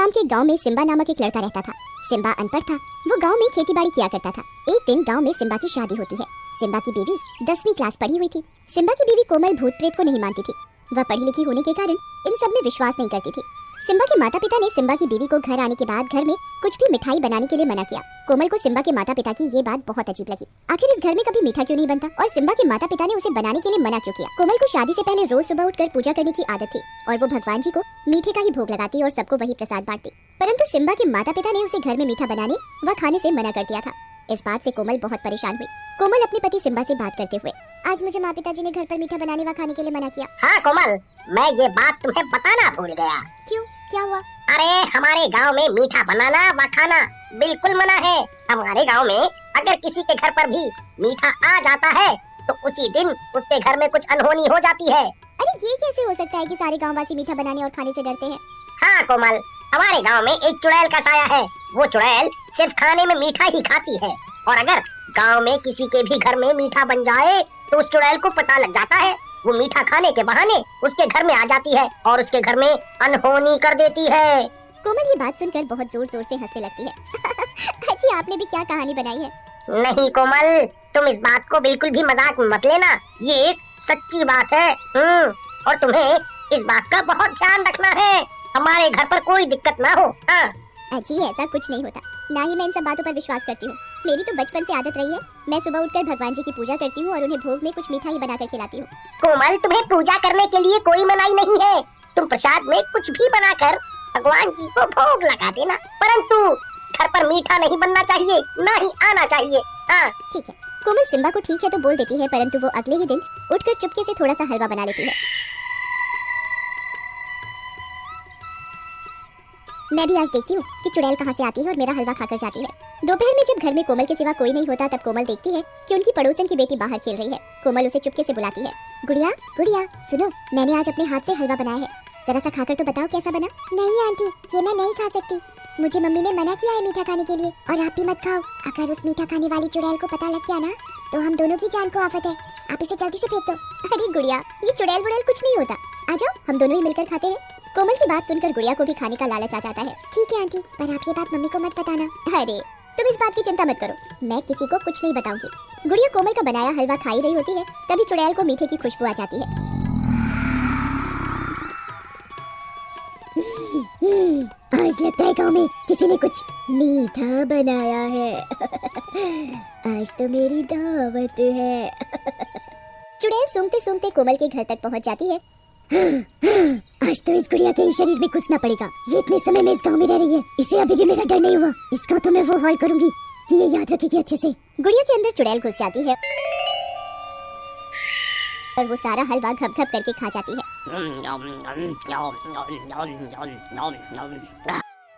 नाम के गांव में सिम्बा नामक एक लड़का रहता था। सिम्बा अनपढ़ था। वो गांव में खेतीबाड़ी किया करता था। एक दिन गांव में सिम्बा की शादी होती है। सिम्बा की बीवी 10वीं क्लास पढ़ी हुई थी। सिम्बा की बीवी कोमल भूत प्रेत को नहीं मानती थी। वह पढ़ी लिखी होने के कारण इन सब में विश्वास नहीं करती थी। सिम्बा के माता पिता ने सिम्बा की बीवी को घर आने के बाद घर में कुछ भी मिठाई बनाने के लिए मना किया। कोमल को सिम्बा के माता पिता की ये बात बहुत अजीब लगी। आखिर इस घर में कभी मीठा क्यों नहीं बनता और सिम्बा के माता पिता ने उसे बनाने के लिए मना क्यों किया। कोमल को शादी से पहले रोज सुबह उठकर पूजा करने की आदत थी और वो भगवान जी को मीठे का ही भोग लगाती और सबको वही प्रसाद बांटती। परंतु सिम्बा के माता पिता ने उसे घर में मीठा बनाने व खाने से मना कर दिया था। इस बात से कोमल बहुत परेशान हुई। कोमल अपने पति सिम्बा से बात करते हुए, आज मुझे माँ पिताजी ने घर पर मीठा बनाने व खाने के लिए मना किया। हाँ कोमल, मैं ये बात तुम्हें बताना भूल गया। क्यों, क्या हुआ? अरे हमारे गांव में मीठा बनाना व खाना बिल्कुल मना है। हमारे गांव में अगर किसी के घर पर भी मीठा आ जाता है तो उसी दिन उसके घर में कुछ अनहोनी हो जाती है। अरे ये कैसे हो सकता है कि सारे गांववासी मीठा बनाने और खाने से डरते हैं? हाँ कोमल, हमारे गांव में एक चुड़ैल का साया है। वो चुड़ैल सिर्फ खाने में मीठा ही खाती है और अगर गांव में किसी के भी घर में मीठा बन जाए तो उस चुड़ैल को पता लग जाता है। वो मीठा खाने के बहाने उसके घर में आ जाती है और उसके घर में अनहोनी कर देती है। कोमल ये बात सुनकर बहुत जोर जोर से हंसने लगती है। अच्छी, आपने भी क्या कहानी बनाई है? नहीं कोमल, तुम इस बात को बिल्कुल भी मजाक में मत लेना। ये एक सच्ची बात है। और तुम्हें इस बात का बहुत ध्यान रखना है, हमारे घर पर कोई दिक्कत ना हो। हाँ अजी, ऐसा कुछ नहीं होता। ना ही मैं इन सब बातों पर विश्वास करती हूँ। मेरी तो बचपन से आदत रही है। मैं सुबह उठकर भगवान जी की पूजा करती हूँ और उन्हें भोग में कुछ मिठाई बनाकर खिलाती हूँ। कोमल, तुम्हें पूजा करने के लिए कोई मनाही नहीं है। तुम प्रसाद में कुछ भी बनाकर भगवान जी को भोग लगा देना, परंतु घर पर मीठा नहीं बनना चाहिए, ना ही आना चाहिए। हाँ ठीक है। कोमल सिम्बा को ठीक है तो बोल देती है, परंतु वो अगले ही दिन उठकर चुपके से थोड़ा सा हलवा बना लेती है। मैं भी आज देखती हूँ कि चुड़ैल कहाँ से आती है और मेरा हलवा खाकर जाती है। दोपहर में जब घर में कोमल के सिवा कोई नहीं होता तब कोमल देखती है कि उनकी पड़ोसन की बेटी बाहर खेल रही है। कोमल उसे चुपके से बुलाती है, गुड़िया गुड़िया सुनो, मैंने आज अपने हाथ से हलवा बनाया है, जरा सा खाकर तो बताओ कैसा बना। नहीं आंटी, ये मैं नहीं खा सकती। मुझे मम्मी ने मना किया है मीठा खाने के लिए और आप भी मत खाओ। अगर उस मीठा खाने वाली चुड़ैल को पता लग गया ना तो हम दोनों की जान को आफत है। आप इसे जल्दी से फेंक दो। अरे गुड़िया, ये चुड़ैल वुड़ैल कुछ नहीं होता, आ जाओ हम दोनों ही मिलकर खाते हैं। कोमल की बात सुनकर गुड़िया को भी खाने का लालच आ जाता है। ठीक है आंटी, पर आप ये बात मम्मी को मत बताना। अरे तुम इस बात की चिंता मत करो, मैं किसी को कुछ नहीं बताऊंगी। गुड़िया कोमल का बनाया हलवा खाई रही होती है, तभी चुड़ैल को मीठे की खुशबू आ जाती है। आज लगता है गांव में किसी ने कुछ मीठा बनाया है। आज तो मेरी दावत है। चुड़ैल सूंघते सूंघते कोमल के घर तक पहुंच जाती है। आज तो इस गुड़िया के शरीर में घुसना पड़ेगा। ये इतने समय में इस गांव में रह रही है, इसे अभी भी मेरा डर नहीं हुआ। इसका तो मैं वो हाल करूंगी कि ये याद रखेगी अच्छे से। गुड़िया के अंदर चुड़ैल घुस जाती है और वो सारा हलवा घप घप करके खा जाती है।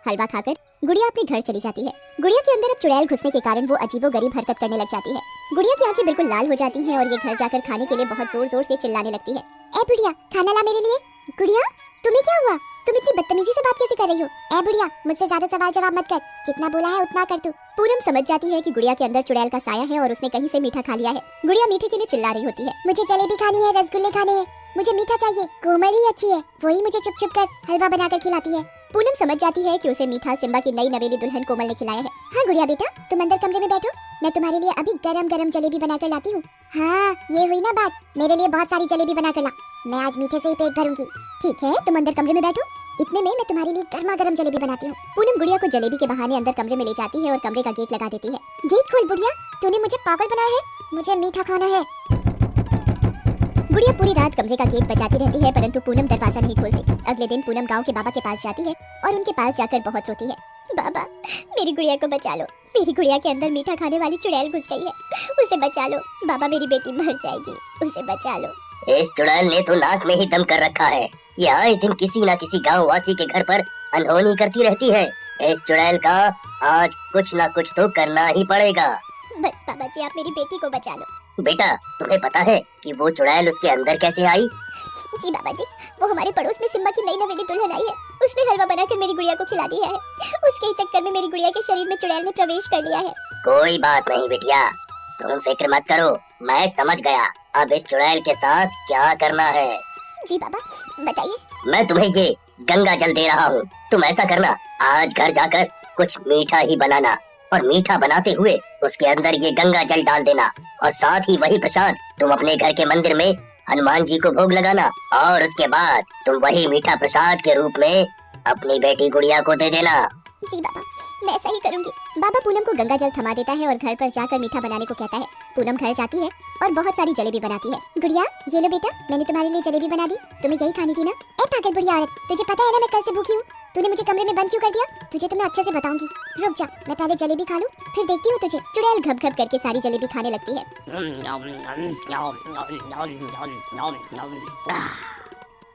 हलवा खाकर गुड़िया अपने घर चली जाती है। गुड़िया के अंदर अब चुड़ैल घुसने के कारण वो अजीबोगरीब हरकत करने लग जाती है। गुड़िया की आंखें बिल्कुल लाल हो जाती हैं और ये घर जाकर खाने के लिए बहुत जोर जोर से चिल्लाने लगती है। ए बुढ़िया, खाना ला मेरे लिए। गुड़िया, तुम्हें क्या हुआ? तुम इतनी बदतमीजी से बात कैसे कर रही हो? ए बुढ़िया, मुझसे ज्यादा सवाल जवाब मत कर, जितना बोला है उतना कर तू। पूनम समझ जाती है कि गुड़िया के अंदर चुड़ैल का साया है और उसने कहीं से मीठा खा लिया है। गुड़िया मीठे के लिए चिल्ला रही होती है, मुझे जलेबी खानी है, रसगुल्ले खाने हैं, मुझे मीठा चाहिए। कोमल ही अच्छी है, वही मुझे चुप चुप कर हलवा बनाकर खिलाती है। पूनम समझ जाती है कि उसे मीठा सिम्बा की नई नवेली दुल्हन कोमल ने खिलाया है। हाँ गुड़िया बेटा, तुम अंदर कमरे में बैठो, मैं तुम्हारे लिए अभी गरम गरम जलेबी बनाकर लाती हूँ। हाँ ये हुई ना बात, मेरे लिए बहुत सारी जलेबी बनाकर ला, मैं आज मीठे से ही पेट भरूंगी। ठीक है, तुम अंदर कमरे में बैठो, इतने में मैं तुम्हारे लिए गर्मा गर्म जलेबी बनाती हूँ। पूनम गुड़िया को जलेबी के बहाने अंदर कमरे में ले जाती है और कमरे का गेट लगा देती है। गेट खोल बुढ़िया, तूने मुझे पागल बनाया है, मुझे मीठा खाना है। गुड़िया पूरी रात कमरे का गेट बजाती रहती है, परंतु पूनम दरवाजा नहीं खोलती। अगले दिन पूनम गांव के बाबा के पास जाती है और उनके पास जाकर बहुत रोती है। बाबा, मेरी गुड़िया को बचा लो, मेरी गुड़िया के अंदर मीठा खाने वाली चुड़ैल घुस गई है, उसे बचा लो। बाबा, मेरी बेटी मर जाएगी, उसे बचा लो। इस चुड़ैल ने तो नाक में ही दम कर रखा है, ये आए दिन किसी न किसी गाँव वासी के घर पर अनहोनी करती रहती है। इस चुड़ैल का आज कुछ न कुछ तो करना ही पड़ेगा। बस बाबा जी, आप मेरी बेटी को बचा लो। बेटा, तुम्हें पता है कि वो चुड़ैल उसके अंदर कैसे आई? जी बाबा जी, वो हमारे पड़ोस में सिम्बा की नई नवेली दुल्हन आई है, उसने हलवा बनाकर मेरी गुड़िया को खिला दिया है। उसके ही चक्कर में मेरी गुड़िया के शरीर में चुड़ैल ने प्रवेश कर लिया है। कोई बात नहीं बिटिया, तुम फिक्र मत करो, मैं समझ गया अब इस चुड़ैल के साथ क्या करना है। जी बाबा, बताइए। मैं तुम्हें ये गंगा जल दे रहा हूँ। तुम ऐसा करना, आज घर जाकर कुछ मीठा ही बनाना और मीठा बनाते हुए उसके अंदर ये गंगा जल डाल देना और साथ ही वही प्रसाद तुम अपने घर के मंदिर में हनुमान जी को भोग लगाना और उसके बाद तुम वही मीठा प्रसाद के रूप में अपनी बेटी गुड़िया को दे देना। जी बाबा, मैं ऐसा ही करूंगी। बाबा पूनम को गंगा जल थमा देता है और घर पर जाकर मीठा बनाने को कहता है। पूनम घर जाती है और बहुत सारी जलेबी बनाती है। गुड़िया, ये लो बेटा, मैंने तुम्हारे लिए जलेबी बना दी, तुम्हें यही खानी थी ना? ए पागल बुढ़िया औरत, तुझे पता है ना मैं कल से भूखी हूँ? तूने मुझे कमरे में बंद क्यों कर दिया? तुझे तो मैं अच्छे से बताऊंगी। रुक जा, मैं पहले जलेबी खा लूं, फिर देखती हूँ तुझे। चुड़ैल घप घप करके सारी जलेबी खाने लगती है।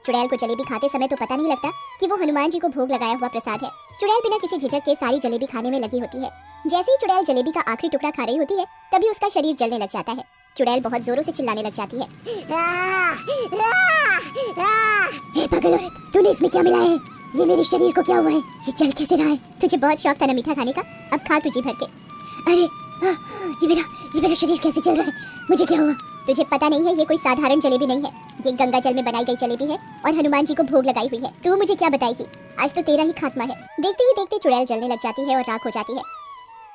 चुड़ैल को जलेबी खाते समय तो पता नहीं लगता कि वो हनुमान जी को भोग लगाया हुआ प्रसाद है। चुड़ैल बिना किसी झिझक के सारी जलेबी खाने में लगी होती है। जैसे ही चुड़ैल जलेबी का आखिरी टुकड़ा खा रही होती है, तभी उसका शरीर जलने लग जाता है। चुड़ैल बहुत जोरों से चिल्लाने लग जाती है। हे पागल औरत, तूने इसमें क्या मिलाया है? ये मेरे शरीर को क्या हुआ है? ये जल कैसे रहा है? तुझे बहुत शौक था ना मीठा खाने का, अब खा तुझी भर के। अरे ये मेरा शरीर कैसे जल रहा है? मुझे क्या हुआ? तुझे पता नहीं है, ये कोई साधारण जलेबी नहीं है, ये गंगा जल में बनाई गई जलेबी है और हनुमान जी को भोग लगाई हुई है। तू मुझे क्या बताएगी? आज तो तेरा ही खात्मा है। देखते ही देखते चुड़ैल जलने लग जाती है और राख हो जाती है।